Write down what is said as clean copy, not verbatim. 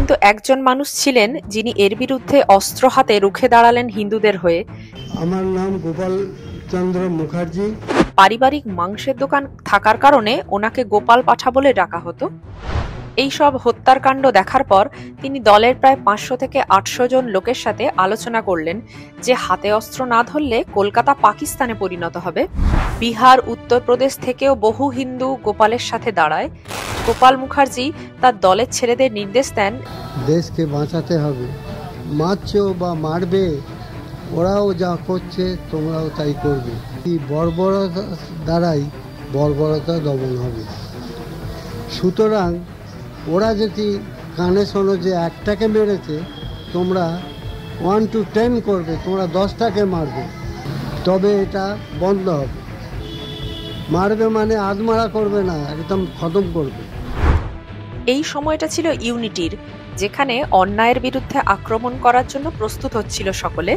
কিন্তু একজন মানুষ ছিলেন যিনি এর বিরুদ্ধে অস্ত্র হাতে রুখে দাঁড়ালেন হিন্দুদের হয়ে। আমার নাম গোপাল চন্দ্র মুখার্জি। পারিবারিক মাংসের দোকান থাকার কারণে ওনাকে গোপাল পাঠা বলে ডাকা হতো। এই সব হত্যার কাণ্ড দেখার পর তিনি দলের প্রায় 500 থেকে 800 জন লোকের সাথে আলোচনা করলেন যে হাতে অস্ত্র না ধরলে কলকাতা পাকিস্তানে পরিণত হবে। বিহার, উত্তরপ্রদেশ থেকেও বহু হিন্দু গোপালের সাথে দাঁড়ায়। গোপাল মুখার্জি তার দলের ছেলেদের নির্দেশ দেন, দেশকে বাঁচাতে হবে, মারছো বা মারবে, ওরাও যা করছে তোমরাও তাই করবে। এই বর্বরতা দ্বারাই বর্বরতা দমন হবে। সুতরাং ওরা যদি কানে শোনো যে একটাকে মেরেছে, তোমরা 1 to 10 করবে, তোমরা 10টাকে মারবে, তবে এটা বন্ধ হবে। মারবে মানে আধমারা করবে না, একদম খতম করবে। এই সময়টা ছিল ইউনিটির, যেখানে অন্যায়ের বিরুদ্ধে আক্রমণ করার জন্য প্রস্তুত হচ্ছিল সকলে।